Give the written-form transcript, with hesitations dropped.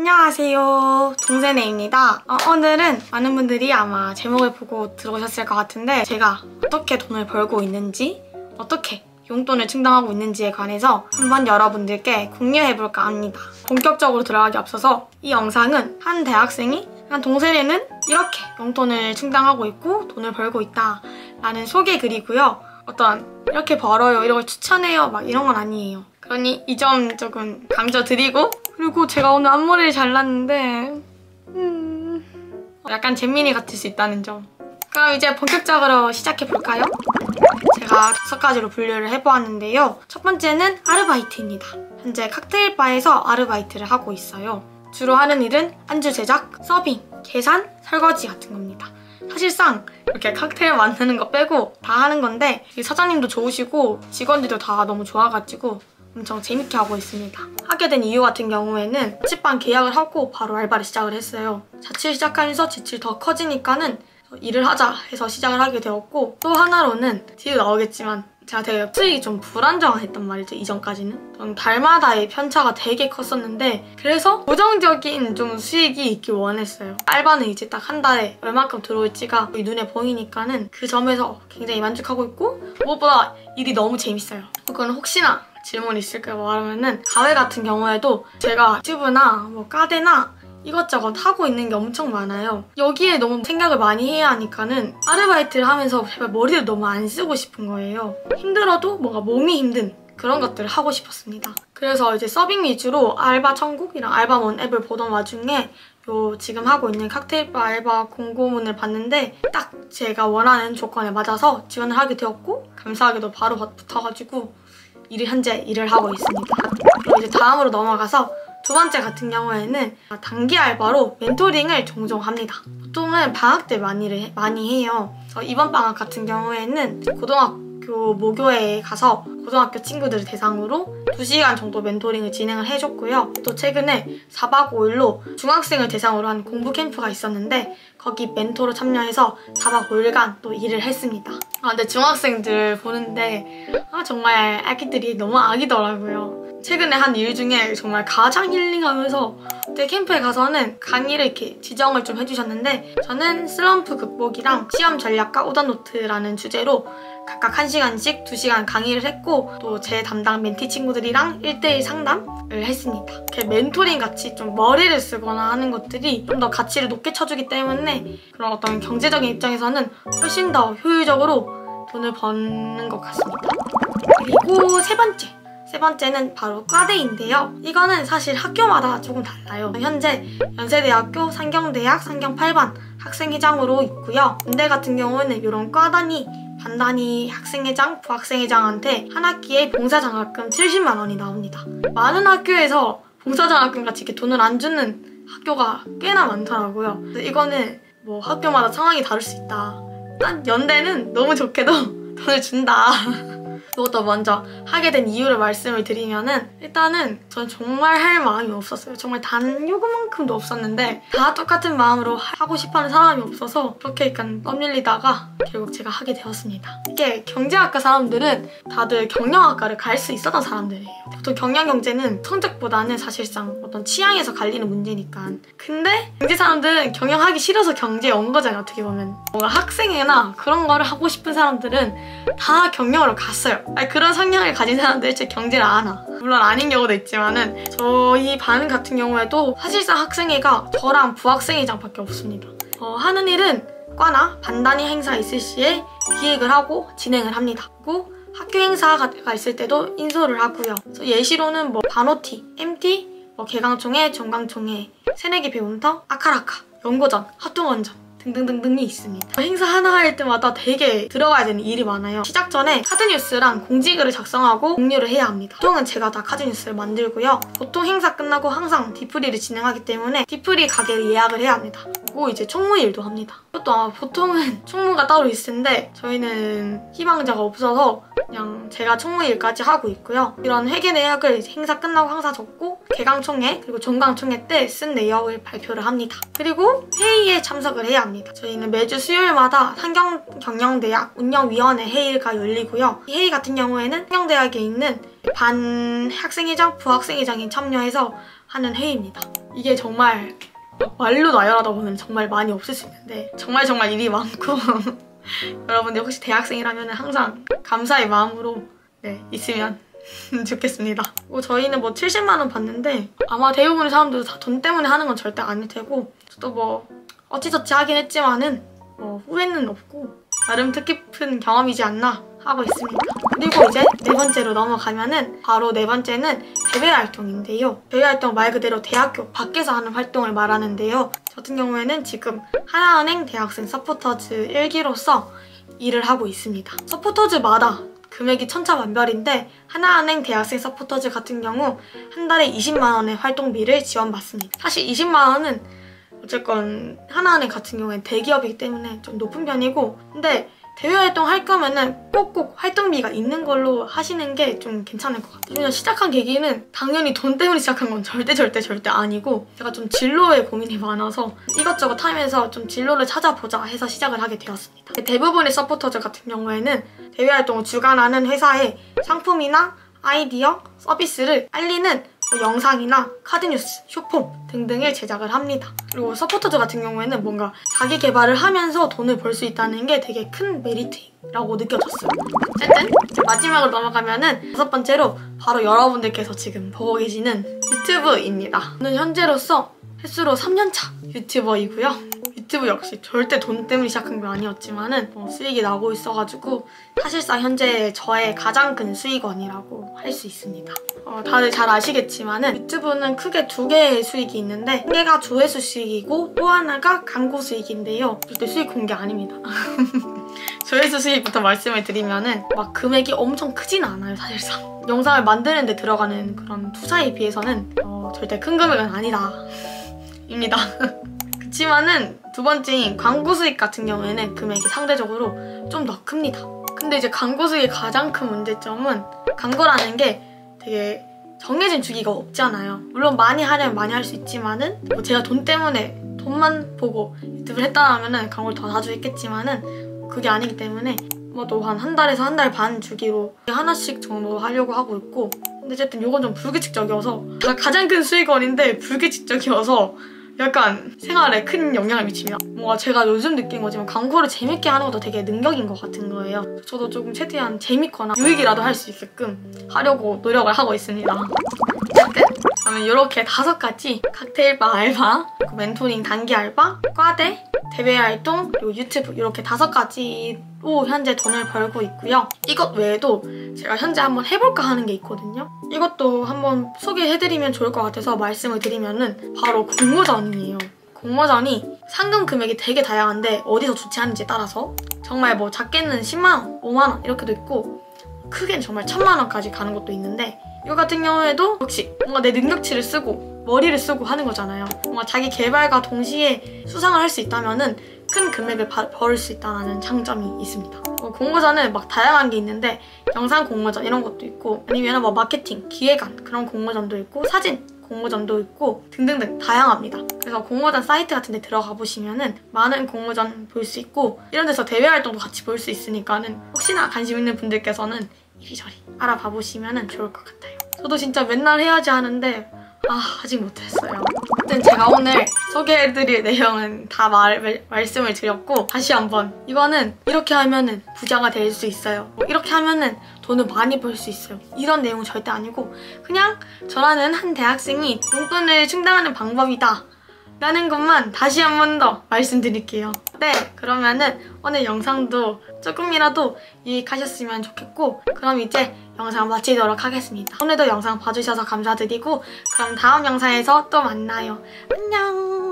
안녕하세요, 동세네입니다. 오늘은 많은 분들이 아마 제목을 보고 들어오셨을 것 같은데 제가 어떻게 돈을 벌고 있는지, 어떻게 용돈을 충당하고 있는지에 관해서 한번 여러분들께 공유해볼까 합니다. 본격적으로 들어가기 앞서서 이 영상은 한 대학생이 한 동세네는 이렇게 용돈을 충당하고 있고 돈을 벌고 있다 라는 소개 글이고요. 어떤 이렇게 벌어요, 이런 걸 추천해요 막 이런 건 아니에요. 그러니 이 점 조금 강조드리고, 그리고 제가 오늘 앞머리를 잘랐는데 약간 잼민이 같을 수 있다는 점. 그럼 이제 본격적으로 시작해볼까요? 제가 5가지로 분류를 해보았는데요. 첫 번째는 아르바이트입니다. 현재 칵테일바에서 아르바이트를 하고 있어요. 주로 하는 일은 안주 제작, 서빙, 계산, 설거지 같은 겁니다. 사실상 이렇게 칵테일 만드는 거 빼고 다 하는 건데 사장님도 좋으시고 직원들도 다 너무 좋아가지고 엄청 재밌게 하고 있습니다. 하게 된 이유 같은 경우에는 자취방 계약을 하고 바로 알바를 시작을 했어요. 자취를 시작하면서 지출이 더 커지니까는 일을 하자 해서 시작을 하게 되었고, 또 하나로는 뒤에 나오겠지만 제가 되게 수익이 좀 불안정했단 말이죠, 이전까지는. 저는 달마다의 편차가 되게 컸었는데 그래서 고정적인 좀 수익이 있길 원했어요. 알바는 이제 딱 한 달에 얼마큼 들어올지가 눈에 보이니까는 그 점에서 굉장히 만족하고 있고, 무엇보다 일이 너무 재밌어요. 그건 혹시나 질문 있을까 말하면은, 가회 같은 경우에도 제가 유튜브나 뭐 카데나 이것저것 하고 있는 게 엄청 많아요. 여기에 너무 생각을 많이 해야 하니까는 아르바이트를 하면서 제발 머리를 너무 안 쓰고 싶은 거예요. 힘들어도 뭔가 몸이 힘든 그런 것들을 하고 싶었습니다. 그래서 이제 서빙 위주로 알바 천국이랑 알바몬 앱을 보던 와중에 지금 하고 있는 칵테일바 알바 공고문을 봤는데 딱 제가 원하는 조건에 맞아서 지원을 하게 되었고, 감사하게도 바로 붙어가지고 현재 일을 하고 있습니다. 그리고 이제 다음으로 넘어가서 두 번째 같은 경우에는 단기 알바로 멘토링을 종종 합니다. 보통은 방학 때 많이 해요. 이번 방학 같은 경우에는 고등학교 모교회에 가서 고등학교 친구들을 대상으로 2시간 정도 멘토링을 진행을 해줬고요. 또 최근에 4박 5일로 중학생을 대상으로 한 공부 캠프가 있었는데 거기 멘토로 참여해서 4박 5일간 또 일을 했습니다. 근데 중학생들 보는데 정말 아기들이 너무 아기더라고요. 최근에 한 일 중에 정말 가장 힐링하면서, 그때 캠프에 가서는 강의를 이렇게 지정을 좀 해주셨는데 저는 슬럼프 극복이랑 시험 전략과 오답노트라는 주제로 각각 1시간씩 2시간 강의를 했고, 또 제 담당 멘티 친구들이랑 1대1 상담을 했습니다. 이렇게 멘토링 같이 좀 머리를 쓰거나 하는 것들이 좀 더 가치를 높게 쳐주기 때문에 그런 어떤 경제적인 입장에서는 훨씬 더 효율적으로 돈을 버는 것 같습니다. 그리고 세 번째는 바로 과대인데요. 이거는 사실 학교마다 조금 달라요. 현재 연세대학교 상경대학 상경 8반 학생회장으로 있고요. 연대 같은 경우는 이런 과단위, 반단위 학생회장, 부학생회장한테 한 학기에 봉사장학금 70만 원이 나옵니다. 많은 학교에서 봉사장학금 같이 이렇게 돈을 안 주는 학교가 꽤나 많더라고요. 이거는 뭐 학교마다 상황이 다를 수 있다. 일단 연대는 너무 좋게도 돈을 준다. 그것도 먼저 하게 된 이유를 말씀을 드리면은, 일단은 전 정말 할 마음이 없었어요. 정말 단 요거만큼도 없었는데 다 똑같은 마음으로 하고 싶어하는 사람이 없어서 그렇게 약간 떠밀리다가 결국 제가 하게 되었습니다. 이게 경제학과 사람들은 다들 경영학과를 갈 수 있었던 사람들이에요. 보통 경영경제는 성적보다는 사실상 어떤 취향에서 갈리는 문제니까. 근데 경제 사람들은 경영하기 싫어서 경제에 온 거잖아요, 어떻게 보면. 뭔가 학생회나 그런 거를 하고 싶은 사람들은 다 경영으로 갔어요. 그런 성향을 가진 사람들 제 경제를 아나. 물론 아닌 경우도 있지만은 저희 반 같은 경우에도 사실상 학생회가 저랑 부학생회장밖에 없습니다. 하는 일은 과나 반단위 행사 있을 시에 기획을 하고 진행을 합니다. 그리고 학교 행사가 있을 때도 인솔을 하고요. 예시로는 뭐 반오티, MT, 개강총회, 전강총회, 새내기 배움터, 아카라카, 연고전, 합동원전 등등등등이 있습니다. 행사 하나 할 때마다 되게 들어가야 되는 일이 많아요. 시작 전에 카드뉴스랑 공지글을 작성하고 공유를 해야 합니다. 보통은 제가 다 카드뉴스를 만들고요. 보통 행사 끝나고 항상 디프리를 진행하기 때문에 디프리 가게를 예약을 해야 합니다. 그리고 이제 총무일도 합니다. 그것도 보통은 총무가 따로 있을 텐데 저희는 희망자가 없어서 그냥 제가 총무일까지 하고 있고요. 이런 회계 내역을 행사 끝나고 항상 적고 개강총회 그리고 종강총회 때 쓴 내역을 발표를 합니다. 그리고 회의에 참석을 해야 합니다. 저희는 매주 수요일마다 상경경영대학 운영위원회 회의가 열리고요. 이 회의 같은 경우에는 상경대학에 있는 반 학생회장, 부학생회장이 참여해서 하는 회의입니다. 이게 정말 말로 나열하다 보면 정말 많이 없을 수 있는데 정말 일이 많고 여러분들 혹시 대학생이라면 항상 감사의 마음으로 있으면 좋겠습니다. 저희는 뭐 70만 원 받는데 아마 대부분의 사람들도 다 돈 때문에 하는 건 절대 아닐 테고 저도 뭐 어찌저찌 하긴 했지만은 후회는 없고 나름 뜻깊은 경험이지 않나 하고 있습니다. 그리고 이제 네 번째로 넘어가면은 바로 네 번째는 대외 활동인데요. 대외 활동 말 그대로 대학교 밖에서 하는 활동을 말하는데요. 저 같은 경우에는 지금 하나은행 대학생 서포터즈 1기로서 일을 하고 있습니다. 서포터즈마다 금액이 천차만별인데 하나은행 대학생 서포터즈 같은 경우 한 달에 20만 원의 활동비를 지원받습니다. 사실 20만 원은 어쨌건 하나은행 같은 경우엔 대기업이기 때문에 좀 높은 편이고 근데 대외 활동 할 거면은 꼭꼭 활동비가 있는 걸로 하시는 게 좀 괜찮을 것 같아요. 그냥 시작한 계기는 당연히 돈 때문에 시작한 건 절대 아니고 제가 좀 진로에 고민이 많아서 이것저것 하면서 좀 진로를 찾아보자 해서 시작을 하게 되었습니다. 대부분의 서포터즈 같은 경우에는 대외 활동을 주관하는 회사의 상품이나 아이디어, 서비스를 알리는 영상이나 카드뉴스, 쇼폼 등등을 제작을 합니다. 그리고 서포터즈 같은 경우에는 뭔가 자기 개발을 하면서 돈을 벌 수 있다는 게 되게 큰 메리트라고 느껴졌어요. 어쨌든 마지막으로 넘어가면은 다섯 번째로 바로 여러분들께서 지금 보고 계시는 유튜브입니다. 저는 현재로서 횟수로 3년차 유튜버이고요. 유튜브 역시 절대 돈 때문에 시작한 게 아니었지만은 수익이 나고 있어가지고 사실상 현재 저의 가장 큰 수익원이라고 할 수 있습니다. 다들 잘 아시겠지만은 유튜브는 크게 두 개의 수익이 있는데 한 개가 조회수 수익이고 또 하나가 광고 수익인데요. 절대 수익 공개 아닙니다. 조회수 수익부터 말씀을 드리면은 막 금액이 엄청 크진 않아요, 사실상. 영상을 만드는 데 들어가는 그런 투자에 비해서는 절대 큰 금액은 아니다. 입니다. 그치만은 두 번째인 광고 수익 같은 경우에는 금액이 상대적으로 좀 더 큽니다. 근데 이제 광고 수익의 가장 큰 문제점은 광고라는 게 되게 정해진 주기가 없잖아요. 물론 많이 하려면 많이 할 수 있지만은 뭐 제가 돈 때문에 돈만 보고 유튜브를 했다라면은 광고를 더 자주 했겠지만은 그게 아니기 때문에 뭐 또 한 달에서 한 달 반 주기로 하나씩 정도 하려고 하고 있고 근데 어쨌든 이건 좀 불규칙적이어서 가장 큰 수익원인데 불규칙적이어서 약간 생활에 큰 영향을 미칩니다. 뭔가 제가 요즘 느낀 거지만 광고를 재밌게 하는 것도 되게 능력인 것 같은 거예요. 저도 조금 최대한 재밌거나 유익이라도 할 수 있게끔 하려고 노력을 하고 있습니다. 어쨌든 저는 이렇게 5가지 칵테일바 알바, 멘토링 단기 알바, 과대, 대외 활동, 그리고 유튜브 이렇게 5가지로 현재 돈을 벌고 있고요. 이것 외에도 제가 현재 한번 해볼까 하는 게 있거든요. 이것도 한번 소개해드리면 좋을 것 같아서 말씀을 드리면은 바로 공모전이에요. 공모전이 상금 금액이 되게 다양한데 어디서 주최하는지에 따라서 정말 뭐 작게는 10만원, 5만원 이렇게도 있고 크게는 정말 1000만원까지 가는 것도 있는데 이거 같은 경우에도 역시 뭔가 내 능력치를 쓰고 머리를 쓰고 하는 거잖아요. 뭔가 자기 개발과 동시에 수상을 할 수 있다면은 큰 금액을 벌 수 있다는 장점이 있습니다. 공모전은 막 다양한 게 있는데 영상 공모전 이런 것도 있고 아니면 뭐 마케팅, 기획안 그런 공모전도 있고 사진 공모전도 있고 등등등 다양합니다. 그래서 공모전 사이트 같은 데 들어가 보시면은 많은 공모전 볼 수 있고 이런 데서 대외 활동도 같이 볼 수 있으니까는 혹시나 관심 있는 분들께서는 이리저리 알아봐 보시면 좋을 것 같아요. 저도 진짜 맨날 해야지 하는데 아직 못했어요. 어쨌든 제가 오늘 소개해드릴 내용은 다 말씀을 드렸고 다시 한번 이거는 이렇게 하면은 부자가 될 수 있어요. 뭐 이렇게 하면은 돈을 많이 벌 수 있어요. 이런 내용은 절대 아니고 그냥 저라는 한 대학생이 용돈을 충당하는 방법이다 라는 것만 다시 한 번 더 말씀드릴게요. 네, 그러면은 오늘 영상도 조금이라도 유익하셨으면 좋겠고 그럼 이제 영상 마치도록 하겠습니다. 오늘도 영상 봐주셔서 감사드리고 그럼 다음 영상에서 또 만나요. 안녕!